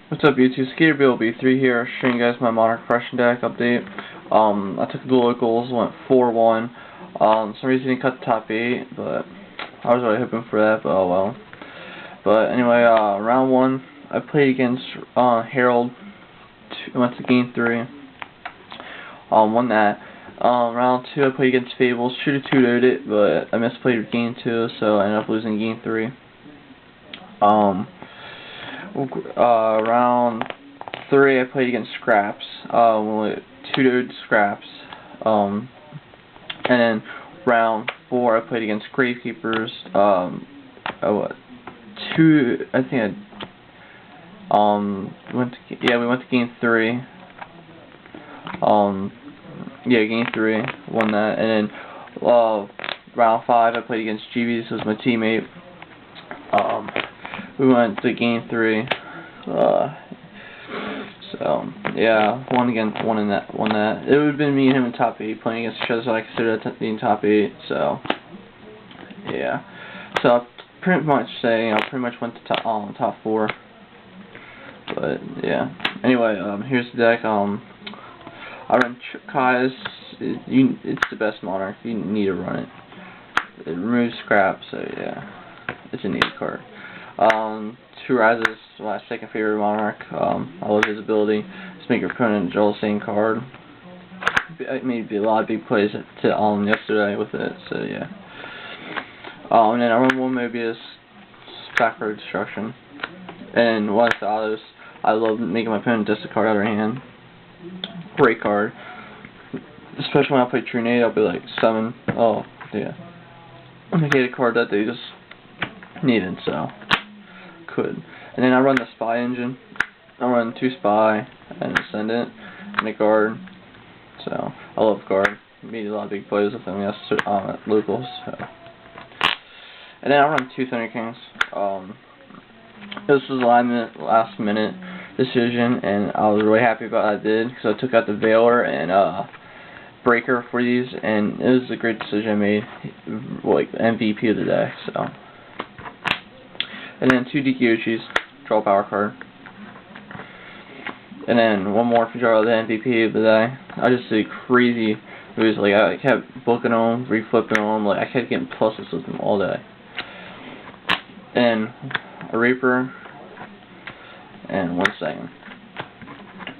What's up YouTube, SkaterBillB3 here, showing you guys my Monarch Oppression deck update. I took the locals, went 4-1. Some reason he cut the top 8, but I was really hoping for that, but oh well. But anyway, round 1, I played against Harold, went to game 3, won that. Round 2, I played against Fables, should have 2-0'd it, but I misplayed game 2, so I ended up losing game 3. Round 3 I played against Scraps, 2-0'd Scraps, and then round 4 I played against Gravekeepers, we went to game 3, game 3, won that, and then, round 5 I played against GB, this was my teammate. We went to game 3, so yeah, won that. It would have been me and him in top 8 playing against each other, so I consider that being top 8. So yeah, so I'll pretty much say I pretty much went to top 4. But yeah, anyway, here's the deck. I run Kai's. It's the best Monarch. You need to run it. It removes Scrap, so yeah, it's a neat card. 2 Rises, my second favorite Monarch. I love his ability to make your opponent draw the same card. I made a lot of big plays yesterday with it, so yeah. And then I run 1 Mobius, backward destruction. And 1 Thalos. I love making my opponent discard out of their hand. Great card. Especially when I play Trinade, I'll be like, summon. Oh, yeah. I get a card that they just needed, so could. And then I run the Spy engine. I run 2 Spy and Ascendant and a guard. So I love guard. Made a lot of big plays with them at locals. So. And then I run 2 Thunder Kings. This was a last minute decision, and I was really happy about what I did because I took out the Veiler and Breaker for these, and it was a great decision I made. Like MVP of the deck. So. And then 2 Dikyochis, draw a power card. And then 1 more for draw the MVP of the day. I just did crazy moves, like I kept booking them, reflipping them, like I kept getting pluses with them all day. And a Reaper, and 1 second.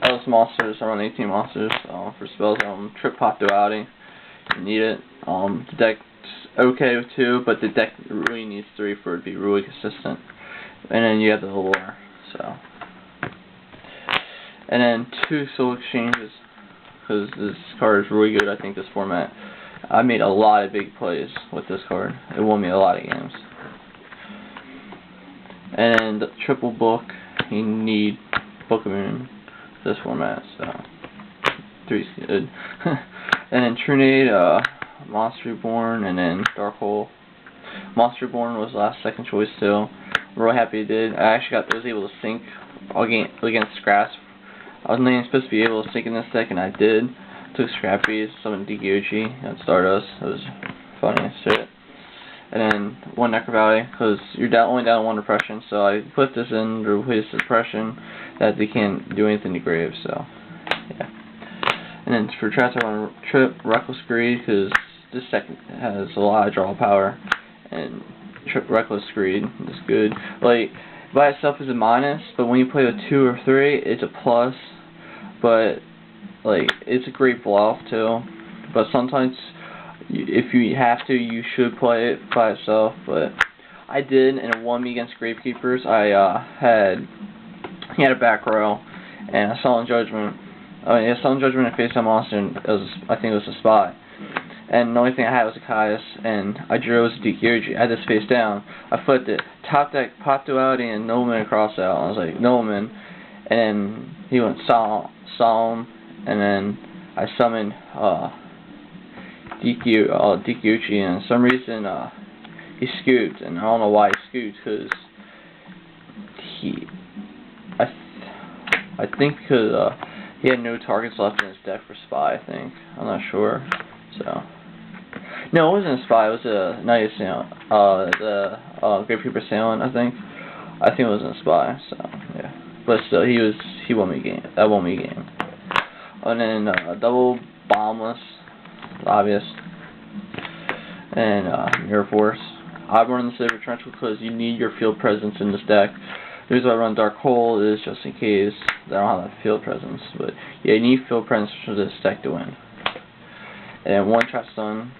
Those monsters, I run 18 monsters for spells. Trip Pot Duality, you need it. The deck okay with 2, but the deck really needs 3 for it to be really consistent. And then you have the Allure, so. And then 2 Soul Exchanges, because this card is really good. I think this format. I made a lot of big plays with this card. It won me a lot of games. And the triple book, you need Book of Moon this format, so 3's good. And then Trinade, Monster Reborn, and then Dark Hole. Monster Reborn was last second choice too. I'm really happy it did. I actually was able to sync against Scraps. I was not supposed to be able to sync in this deck, and I did. Took Scrappy, summoned Dikyochi and Stardust. It was funny as shit. And then 1 Necrovalley, because you're only down 1 Depression, so I put this in to replace the Depression that they can't do anything to grave, so yeah. And then for traps, I run Trip, Reckless Greed, because this deck has a lot of draw power, and Trip, Reckless Greed is good. Like, by itself is a minus, but when you play with 2 or 3, it's a plus, but like, it's a great bluff too, but sometimes if you have to, you should play it by itself, but I did, and it won me against Gravekeepers. He had a back row, and I saw in Judgment. I saw in Judgment and face on monster, and I think it was a Spy. And the only thing I had was a Caius, and I drew as a Dikyochi. I had this face down. I flipped it. Top deck, Pot Duality, and Nobleman across out. I was like, Nobleman. And then he went Solemn, and then I summoned Dikyochi, and for some reason he scooped, and I don't know why he scooped, because I think because he had no targets left in his deck for Spy, I think. I'm not sure. So no, it wasn't a Spy, it was a Knight Assailant, the Gravekeeper Assailant, I think it wasn't a Spy, so yeah. but still, he won me a game. That won me a game. And then double bombless, obvious, and Mirror Force. I run the Saber Trench because you need your field presence in this deck. The reason I run Dark Hole is just in case I don't have that field presence. But yeah, you need field presence for this deck to win. And then one Trap Stun.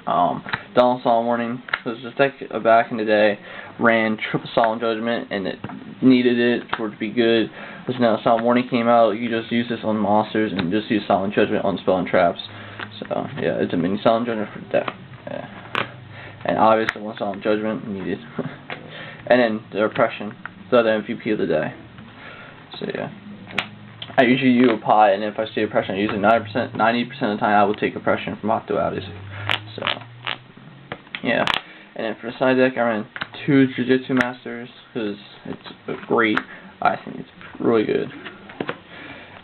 Dawn Solemn Warning, because this deck back in the day ran triple Solemn Judgment and it needed it for it to be good. Because now Solemn Warning came out, you just use this on monsters and just use Solemn Judgment on spell and traps. So yeah, it's a mini Solemn Judgment for the deck. Yeah. And obviously one Solemn Judgment needed. And then the Oppression, the other MVP of the day. So yeah. I usually use a pie, and if I see Oppression, I use it 90% of the time I will take Oppression from hot dualities. So, yeah. And then for the side deck, I ran 2 Jujutsu Masters, because it's great. I think it's really good.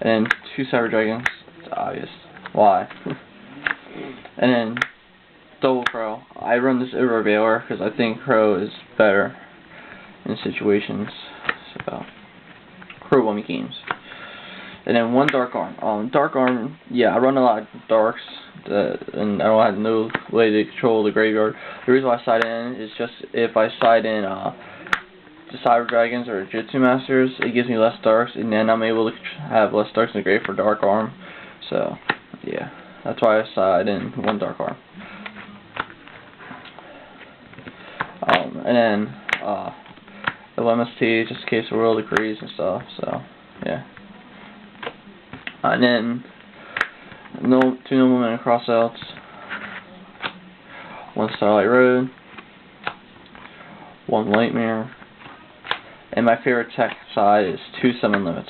And then 2 Cyber Dragons. It's obvious. Why? And then double Crow. I run this over Veiler, because I think Crow is better in situations. So, Crow won me games. And then 1 Dark Arm. Dark Arm, yeah, I run a lot of Darks, and I don't have no way to control the graveyard. The reason why I side in is just if I side in the Cyber Dragons or Jujutsu Masters, it gives me less Darks, and then I'm able to have less Darks in the grave for Dark Arm. So, yeah, that's why I side in 1 Dark Arm. And then the MST, just in case the world agrees and stuff. So, yeah. And then 2 Noblemen Crossouts, 1 Starlight Road, 1 Nightmare, and my favorite tech side is 2 Summon Limits.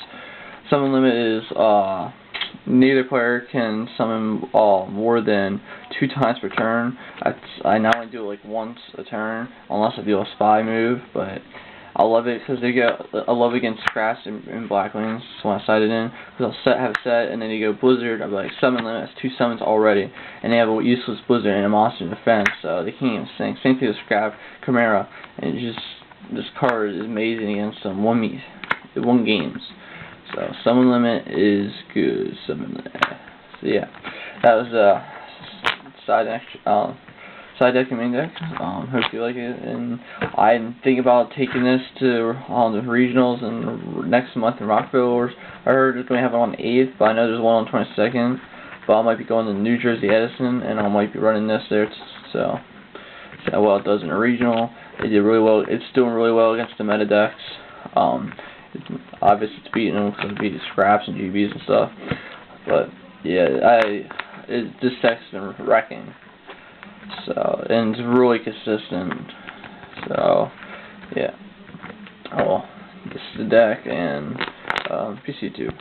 Summon Limit is neither player can summon more than 2 times per turn. I now only do it like once a turn, unless I do a spy move, but I love it because they get I love against Scraps and Blackwings when I side it in, because I'll have a set and then you go Blizzard. I'll be like Summon Limit, that's 2 summons already, and they have a useless Blizzard and a monster in defense, so they can't even sing. Same thing with Scrap, Chimera, and this card is amazing against them. It won games. So Summon Limit is good. Summon Limit. So yeah, that was side deck and main deck. Hope you like it, and I'm thinking about taking this to the regionals and next month in Rockville. I heard it's going to have it on the 8th, but I know there's one on the 22nd. But I might be going to New Jersey Edison, and I might be running this there. So see how well it does in a regional. It did really well. It's doing really well against the meta decks. Obviously it's beating them because it beat Scraps and GBs and stuff. But yeah, this deck's been wrecking. So, and it's really consistent. So, yeah. Oh, this is the deck, and PC2.